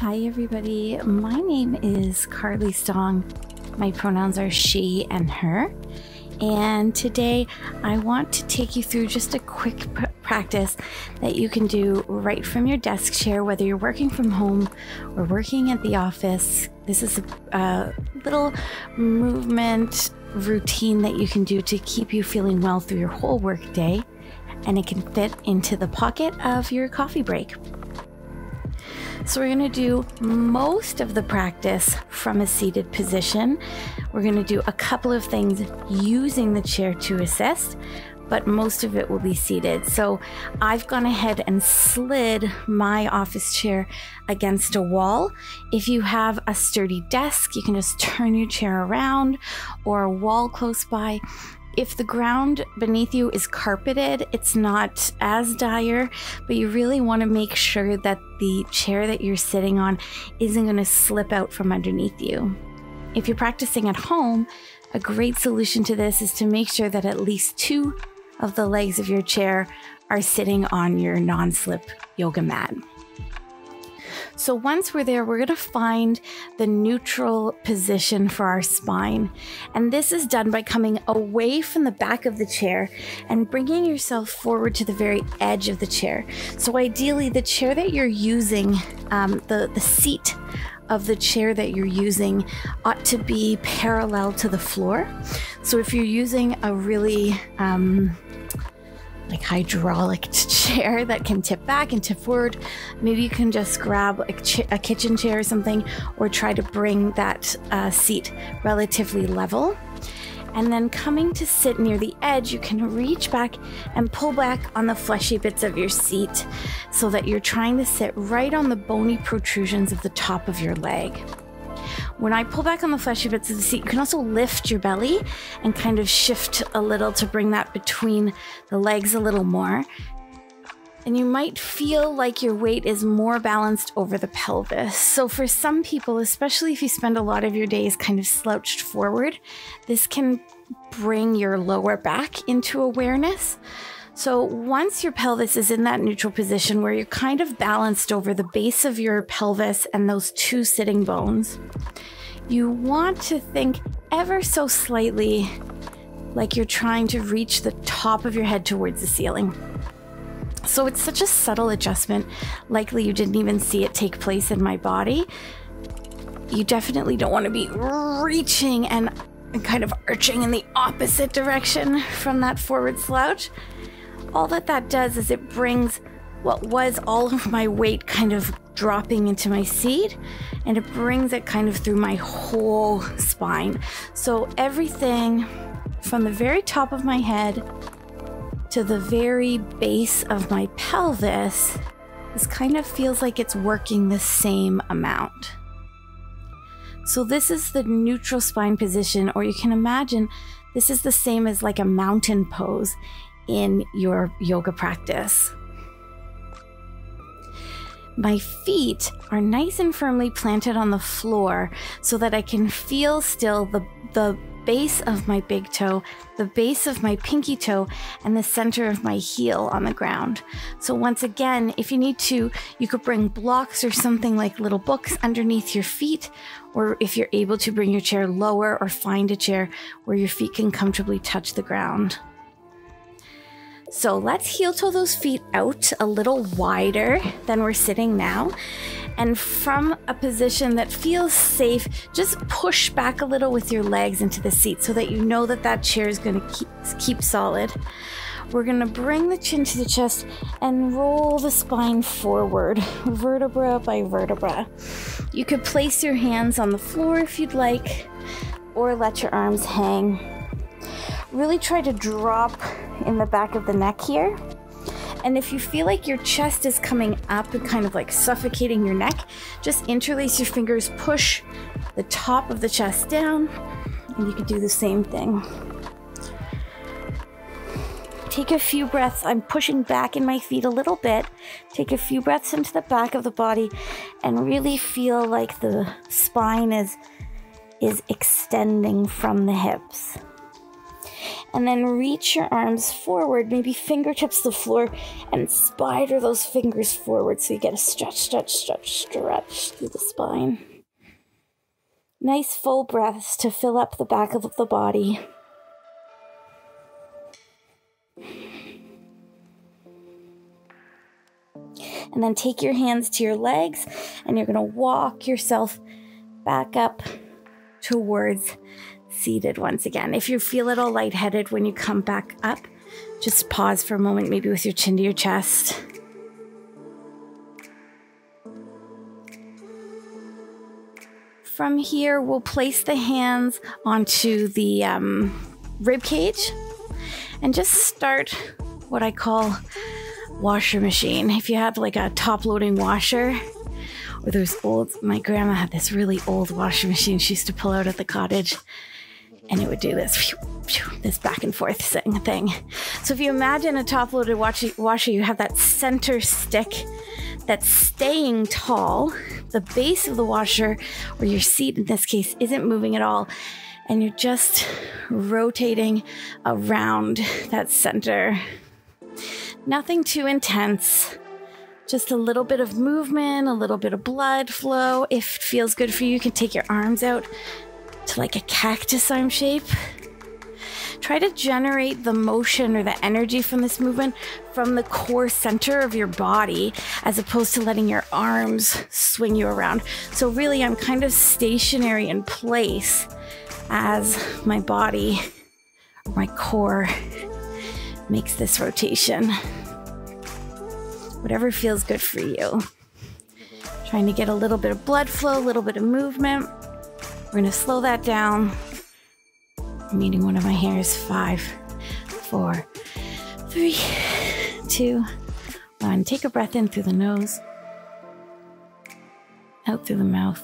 Hi everybody, my name is Carly Stong. My pronouns are she and her. And today I want to take you through just a quick practice that you can do right from your desk chair, whether you're working from home or working at the office. This is a little movement routine that you can do to keep you feeling well through your whole work day, and it can fit into the pocket of your coffee break. So we're going to do most of the practice from a seated position. We're going to do a couple of things using the chair to assist, but most of it will be seated. So I've gone ahead and slid my office chair against a wall. If you have a sturdy desk, you can just turn your chair around, or a wall close by. If the ground beneath you is carpeted, it's not as dire, but you really want to make sure that the chair that you're sitting on isn't going to slip out from underneath you. If you're practicing at home, a great solution to this is to make sure that at least two of the legs of your chair are sitting on your non-slip yoga mat. So once we're there, we're going to find the neutral position for our spine. And this is done by coming away from the back of the chair and bringing yourself forward to the very edge of the chair. So ideally, the chair that you're using, the seat of the chair that you're using ought to be parallel to the floor. So if you're using a really like hydraulic chair that can tip back and tip forward, maybe you can just grab a kitchen chair or something, or try to bring that seat relatively level. And then coming to sit near the edge, you can reach back and pull back on the fleshy bits of your seat so that you're trying to sit right on the bony protrusions of the top of your leg. When I pull back on the fleshy bits of the seat, you can also lift your belly and kind of shift a little to bring that between the legs a little more. And you might feel like your weight is more balanced over the pelvis. So for some people, especially if you spend a lot of your days kind of slouched forward, this can bring your lower back into awareness. So once your pelvis is in that neutral position where you're kind of balanced over the base of your pelvis and those two sitting bones, you want to think ever so slightly like you're trying to reach the top of your head towards the ceiling. So it's such a subtle adjustment, likely you didn't even see it take place in my body. You definitely don't want to be reaching and kind of arching in the opposite direction from that forward slouch. All that does is it brings what was all of my weight kind of dropping into my seat, and it brings it kind of through my whole spine. So everything from the very top of my head to the very base of my pelvis, this kind of feels like it's working the same amount. So this is the neutral spine position, or you can imagine this is the same as like a mountain pose in your yoga practice. My feet are nice and firmly planted on the floor so that I can feel still the base of my big toe, the base of my pinky toe, and the center of my heel on the ground. So once again, if you need to, you could bring blocks or something like little books underneath your feet, or if you're able to, bring your chair lower or find a chair where your feet can comfortably touch the ground. So let's heel toe those feet out a little wider than we're sitting now. And from a position that feels safe, just push back a little with your legs into the seat so that you know that that chair is going to keep solid. We're going to bring the chin to the chest and roll the spine forward, vertebra by vertebra. You could place your hands on the floor if you'd like, or let your arms hang. Really try to drop in the back of the neck here. And if you feel like your chest is coming up and kind of like suffocating your neck, just interlace your fingers, push the top of the chest down, and you can do the same thing. Take a few breaths. I'm pushing back in my feet a little bit. Take a few breaths into the back of the body and really feel like the spine is extending from the hips. And then reach your arms forward, maybe fingertips to the floor, and spider those fingers forward so you get a stretch, stretch, stretch, stretch through the spine. Nice full breaths to fill up the back of the body. And then take your hands to your legs, and you're going to walk yourself back up towards seated once again. If you feel a little lightheaded when you come back up, just pause for a moment, maybe with your chin to your chest. From here, we'll place the hands onto the rib cage and just start what I call washer machine. If you have like a top-loading washer, or those old, my grandma had this really old washing machine she used to pull out at the cottage, and it would do this, this back and forth thing. So if you imagine a top-loaded washer, you have that center stick that's staying tall. The base of the washer, or your seat in this case, isn't moving at all, and you're just rotating around that center. Nothing too intense. Just a little bit of movement, a little bit of blood flow. If it feels good for you, you can take your arms out to like a cactus arm shape. Try to generate the motion or the energy from this movement from the core center of your body, as opposed to letting your arms swing you around. So really, I'm kind of stationary in place as my body, my core, makes this rotation. Whatever feels good for you. Trying to get a little bit of blood flow, a little bit of movement. We're going to slow that down. I'm eating one of my hairs. 5, 4, 3, 2, 1. Take a breath in through the nose, out through the mouth.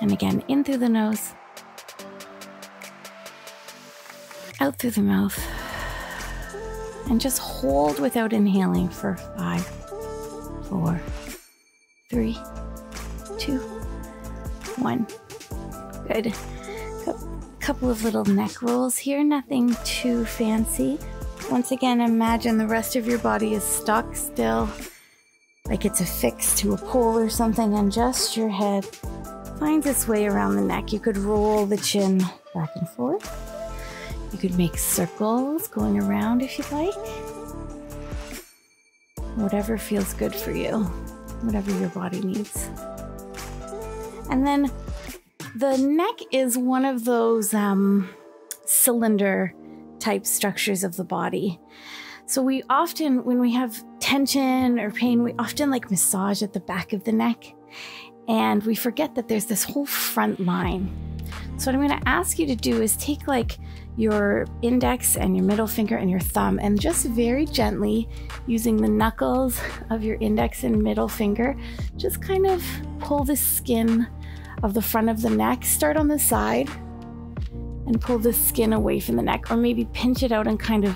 And again, in through the nose, out through the mouth. And just hold without inhaling for 5, 4, 3, 2, 1. Good. Couple of little neck rolls here, nothing too fancy. Once again, imagine the rest of your body is stuck still, like it's affixed to a pole or something, and just your head finds its way around the neck. You could roll the chin back and forth. You could make circles going around if you'd like. Whatever feels good for you, whatever your body needs. And then the neck is one of those cylinder type structures of the body. So we often, when we have tension or pain, we often like massage at the back of the neck, and we forget that there's this whole front line. So what I'm going to ask you to do is take like your index and your middle finger and your thumb, and just very gently, using the knuckles of your index and middle finger, just kind of pull the skin of the front of the neck. Start on the side and pull the skin away from the neck, or maybe pinch it out and kind of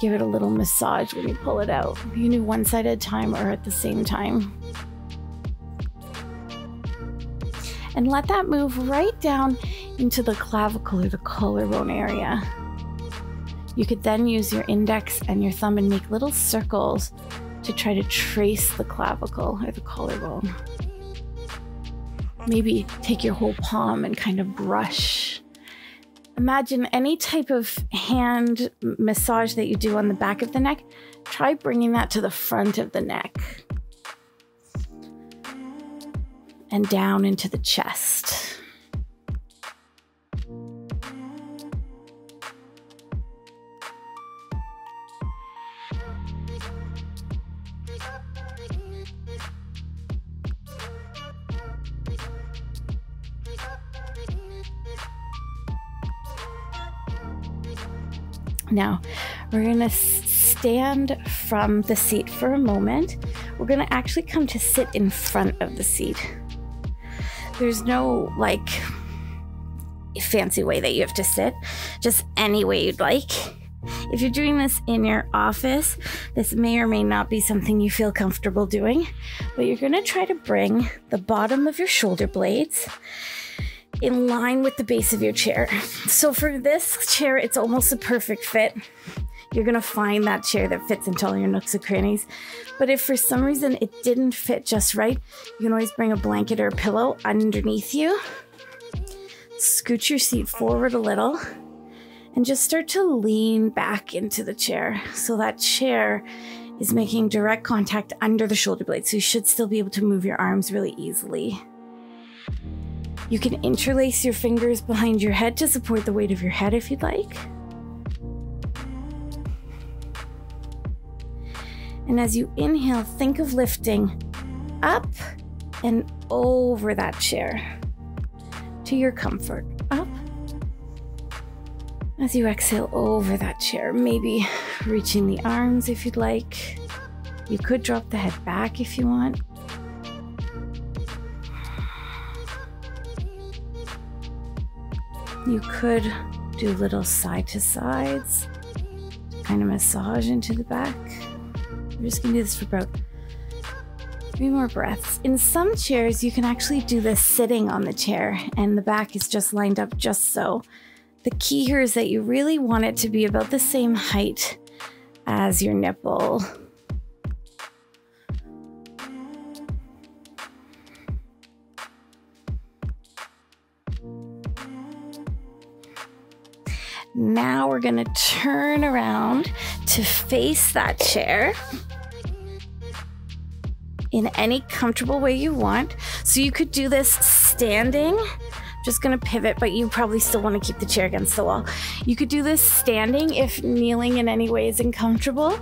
give it a little massage when you pull it out. You can do one side at a time or at the same time. And let that move right down into the clavicle or the collarbone area. You could then use your index and your thumb and make little circles to try to trace the clavicle or the collarbone. Maybe take your whole palm and kind of brush. Imagine any type of hand massage that you do on the back of the neck, try bringing that to the front of the neck and down into the chest. Now, we're going to stand from the seat for a moment. We're going to actually come to sit in front of the seat. There's no like fancy way that you have to sit, just any way you'd like. If you're doing this in your office, this may or may not be something you feel comfortable doing, but you're going to try to bring the bottom of your shoulder blades in line with the base of your chair. So for this chair, it's almost a perfect fit. You're gonna find that chair that fits into all your nooks and crannies. But if for some reason it didn't fit just right, you can always bring a blanket or a pillow underneath you. Scoot your seat forward a little and just start to lean back into the chair. So that chair is making direct contact under the shoulder blade. So you should still be able to move your arms really easily. You can interlace your fingers behind your head to support the weight of your head if you'd like. And as you inhale, think of lifting up and over that chair to your comfort. Up. As you exhale over that chair, maybe reaching the arms if you'd like. You could drop the head back if you want. You could do little side to sides to kind of massage into the back. We're just gonna do this for about 3 more breaths. In some chairs, you can actually do this sitting on the chair and the back is just lined up just so. The key here is that you really want it to be about the same height as your nipple. Now we're gonna turn around to face that chair in any comfortable way you want. So you could do this standing. Just gonna pivot, but you probably still wanna keep the chair against the wall. You could do this standing if kneeling in any way is uncomfortable.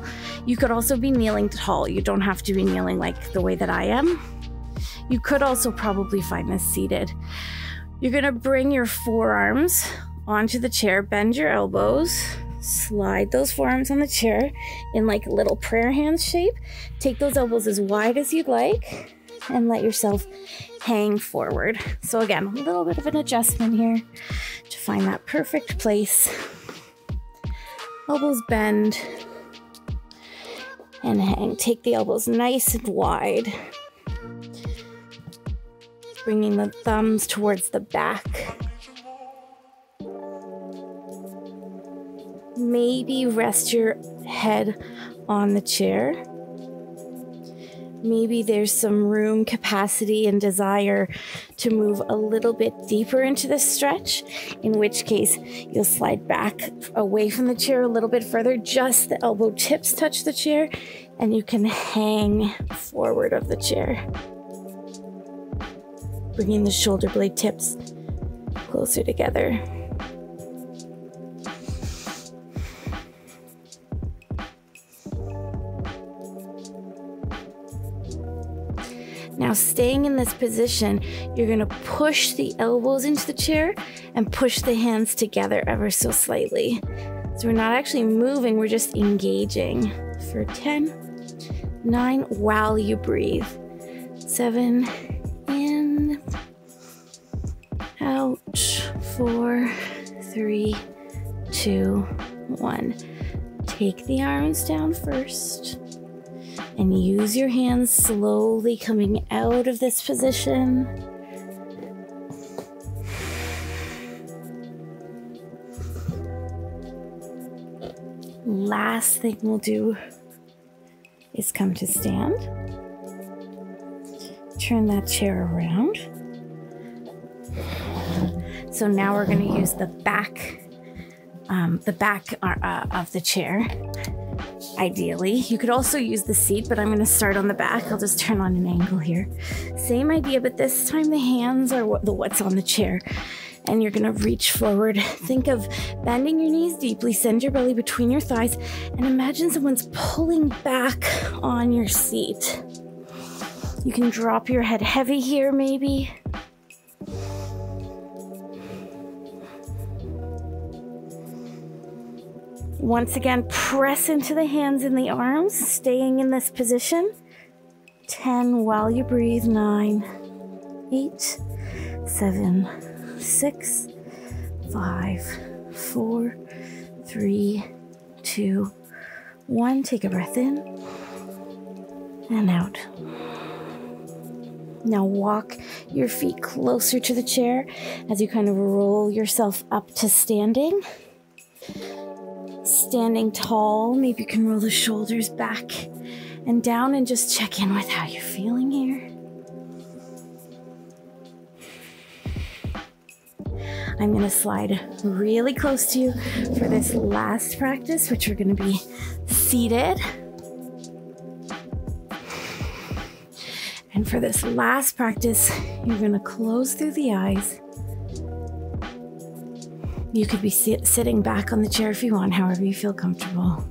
You could also be kneeling tall. You don't have to be kneeling like the way that I am. You could also probably find this seated. You're gonna bring your forearms onto the chair, bend your elbows, slide those forearms on the chair in like little prayer hands shape. Take those elbows as wide as you'd like and let yourself hang forward. So again, a little bit of an adjustment here to find that perfect place. Elbows bend and hang. Take the elbows nice and wide. Bringing the thumbs towards the back. Maybe rest your head on the chair. Maybe there's some room, capacity, and desire to move a little bit deeper into this stretch, in which case you'll slide back away from the chair a little bit further. Just the elbow tips touch the chair, and you can hang forward of the chair. Bringing the shoulder blade tips closer together. Now, staying in this position, you're gonna push the elbows into the chair and push the hands together ever so slightly. So we're not actually moving, we're just engaging. For 10, 9, while you breathe. 7, in, out, 4, 3, 2, 1. Take the arms down first. And use your hands slowly coming out of this position. Last thing we'll do is come to stand. Turn that chair around. So now we're going to use the back of the chair. Ideally, you could also use the seat, but I'm going to start on the back. I'll just turn on an angle here. Same idea, but this time the hands are what's on the chair. And you're going to reach forward. Think of bending your knees deeply, send your belly between your thighs, and imagine someone's pulling back on your seat. You can drop your head heavy here, maybe. Once again, press into the hands and the arms, staying in this position. 10 while you breathe. 9, 8, 7, 6, 5, 4, 3, 2, 1. Take a breath in and out. Now walk your feet closer to the chair as you kind of roll yourself up to standing. Standing tall, maybe you can roll the shoulders back and down and just check in with how you're feeling here. I'm going to slide really close to you for this last practice, which we're going to be seated. And for this last practice, you're going to close through the eyes. You could be sitting back on the chair if you want, however you feel comfortable.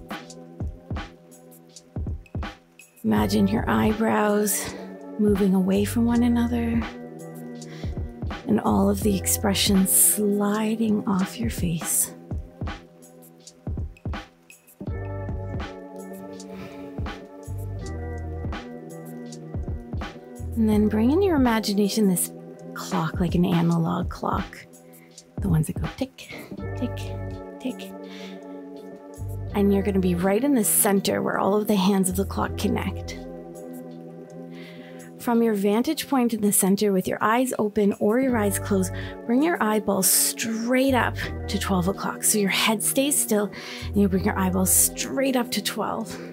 Imagine your eyebrows moving away from one another and all of the expressions sliding off your face. And then bring in your imagination this clock, like an analog clock. The ones that go tick, tick, tick. And you're going to be right in the center where all of the hands of the clock connect. From your vantage point in the center with your eyes open or your eyes closed, bring your eyeballs straight up to 12 o'clock. So your head stays still and you bring your eyeballs straight up to 12.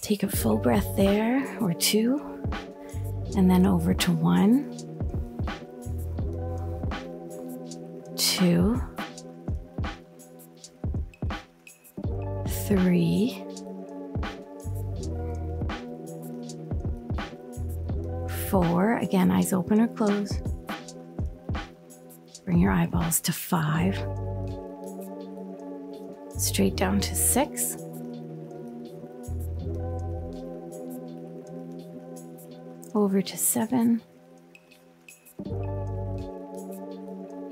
Take a full breath there, or 2, and then over to 1, 2, 3, 4. Again, eyes open or closed. Bring your eyeballs to 5, straight down to 6. Over to 7,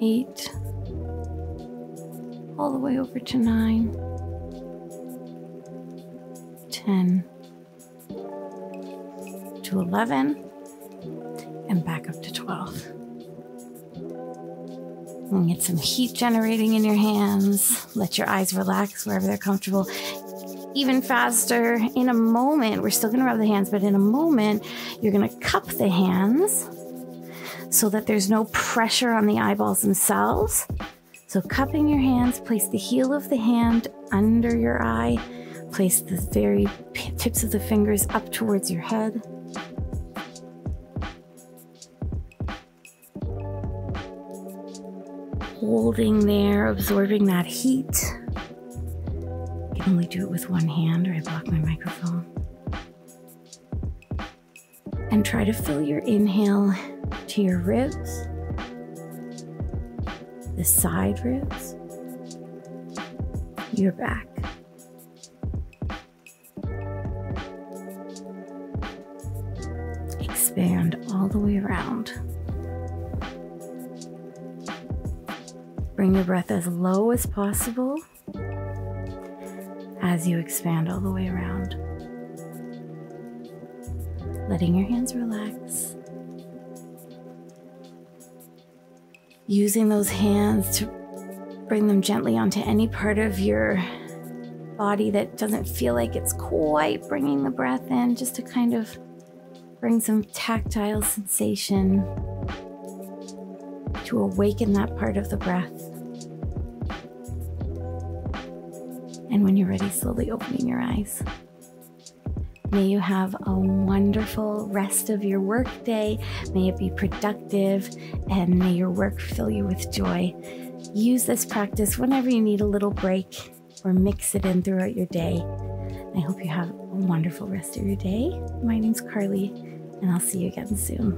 8, all the way over to 9, 10, to 11, and back up to 12. And get some heat generating in your hands. Let your eyes relax wherever they're comfortable. Even faster, in a moment, we're still going to rub the hands, but in a moment, you're going to cup the hands so that there's no pressure on the eyeballs themselves. So cupping your hands, place the heel of the hand under your eye, place the very tips of the fingers up towards your head. Holding there, absorbing that heat. I can only do it with one hand or I block my microphone. And try to fill your inhale to your ribs, the side ribs, your back. Expand all the way around. Bring your breath as low as possible as you expand all the way around. Letting your hands relax. Using those hands to bring them gently onto any part of your body that doesn't feel like it's quite bringing the breath in, just to kind of bring some tactile sensation to awaken that part of the breath. And when you're ready, slowly opening your eyes. May you have a wonderful rest of your work day. May it be productive, and may your work fill you with joy. Use this practice whenever you need a little break, or mix it in throughout your day. I hope you have a wonderful rest of your day. My name's Carly, and I'll see you again soon.